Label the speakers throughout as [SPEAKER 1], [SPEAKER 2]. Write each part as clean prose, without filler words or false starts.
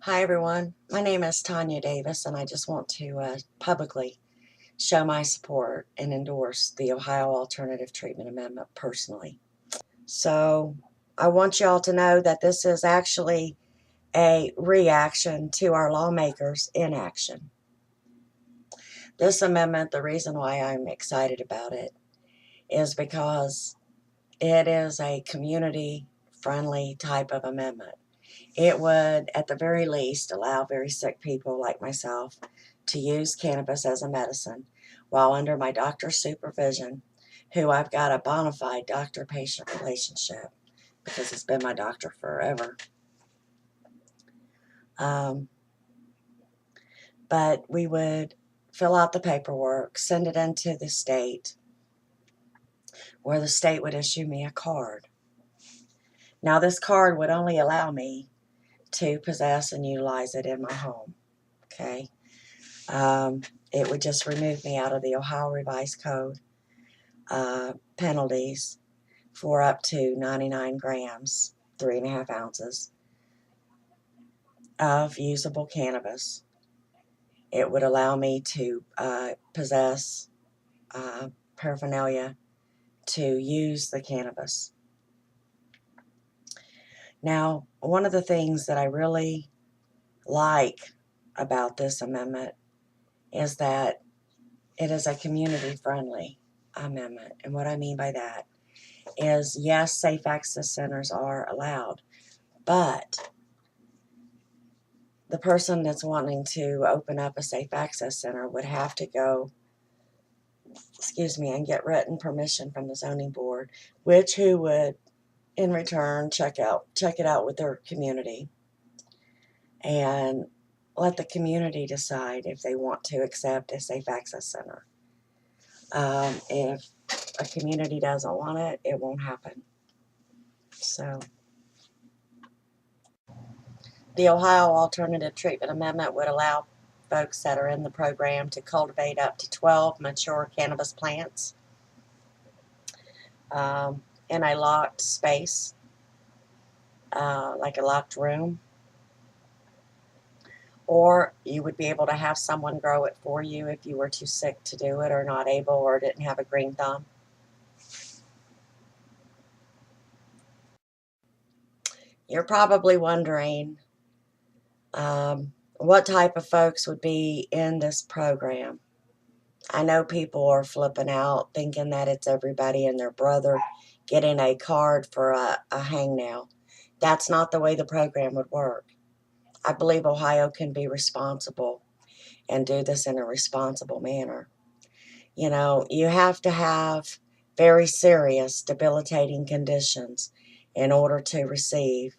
[SPEAKER 1] Hi everyone, my name is Tonya Davis and I just want to publicly show my support and endorse the Ohio Alternative Treatment Amendment personally. So I want y'all to know that this is actually a reaction to our lawmakers' inaction. This amendment, the reason why I'm excited about it is because it is a community-friendly type of amendment. It would, at the very least, allow very sick people like myself to use cannabis as a medicine while under my doctor's supervision, who I've got a bona fide doctor-patient relationship because he's been my doctor forever. But we would fill out the paperwork, send it into the state, where the state would issue me a card. Now, this card would only allow me to possess and utilize it in my home, okay? It would just remove me out of the Ohio Revised Code penalties for up to 99 grams, 3.5 ounces of usable cannabis. It would allow me to possess paraphernalia to use the cannabis. Now, one of the things that I really like about this amendment is that it is a community-friendly amendment. And what I mean by that is, yes, safe access centers are allowed, but the person that's wanting to open up a safe access center would have to go, and get written permission from the zoning board, who would, in return, check it out with their community and let the community decide if they want to accept a safe access center. If a community doesn't want it, it won't happen. So the Ohio Alternative Treatment Amendment would allow folks that are in the program to cultivate up to 12 mature cannabis plants in a locked space, like a locked room. Or you would be able to have someone grow it for you if you were too sick to do it or not able or didn't have a green thumb. You're probably wondering what type of folks would be in this program. I know people are flipping out thinking that it's everybody and their brother getting a card for a hangnail. That's not the way the program would work. I believe Ohio can be responsible and do this in a responsible manner. You know, you have to have very serious debilitating conditions in order to receive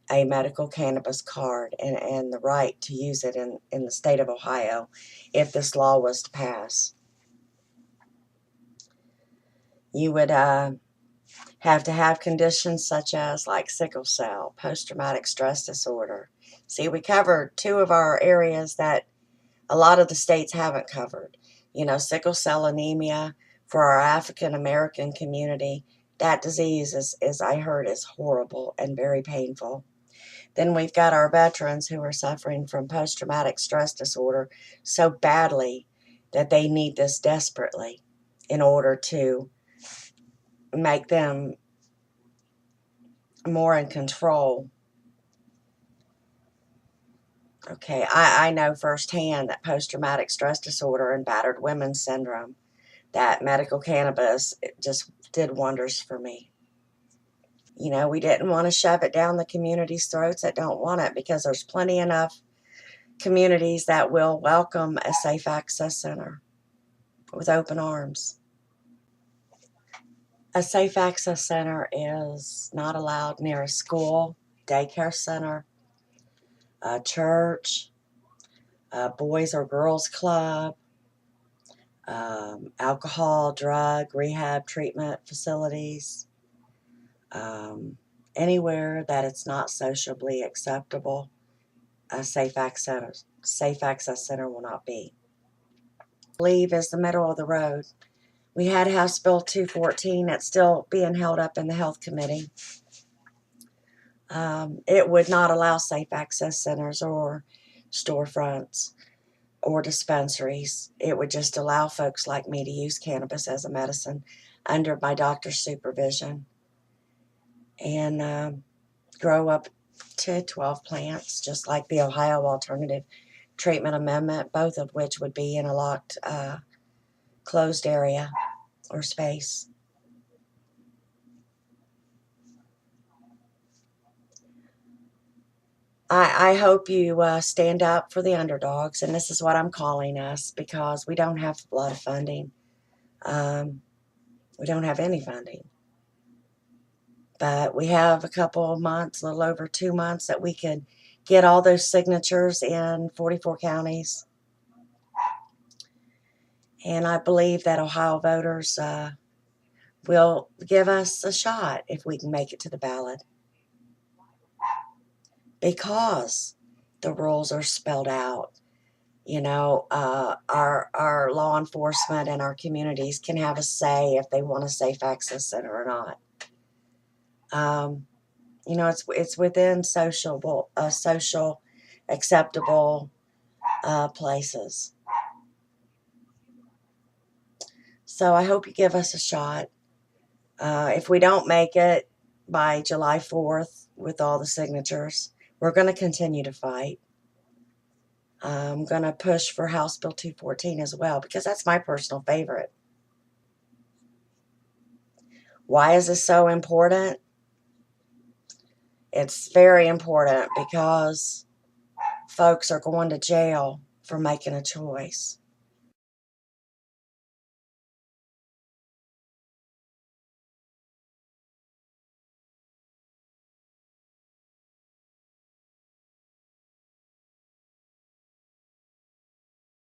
[SPEAKER 1] a medical cannabis card and the right to use it in the state of Ohio if this law was to pass. You would have to have conditions such as like sickle cell, post-traumatic stress disorder. See, we covered two of our areas that a lot of the states haven't covered. You know, sickle cell anemia for our African American community. That disease is I heard, is horrible and very painful. Then we've got our veterans who are suffering from post-traumatic stress disorder so badly that they need this desperately in order to make them more in control. Okay, I know firsthand that post-traumatic stress disorder and battered women syndrome, that medical cannabis, it just did wonders for me. You know, we didn't want to shove it down the community's throats that don't want it, because there's plenty enough communities that will welcome a safe access center with open arms. A safe access center is not allowed near a school, daycare center, a church, a boys or girls club, alcohol, drug, rehab treatment facilities, anywhere that it's not sociably acceptable, a safe access center will not be. I believe is the middle of the road. We had House Bill 214 that's still being held up in the Health Committee. It would not allow safe access centers or storefronts or dispensaries. It would just allow folks like me to use cannabis as a medicine under my doctor's supervision and grow up to 12 plants, just like the Ohio Alternative Treatment Amendment, both of which would be in a locked, closed area or space. I hope you stand up for the underdogs, and this is what I'm calling us, because we don't have a lot of funding. We don't have any funding. But we have a couple of months, a little over 2 months, that we could get all those signatures in 44 counties. And I believe that Ohio voters will give us a shot if we can make it to the ballot, because the rules are spelled out. You know, our law enforcement and our communities can have a say if they want a safe access center or not. You know, it's within social acceptable places. So I hope you give us a shot. If we don't make it by July 4th with all the signatures, we're going to continue to fight. I'm going to push for House Bill 214 as well, because that's my personal favorite. Why is this so important? It's very important because folks are going to jail for making a choice.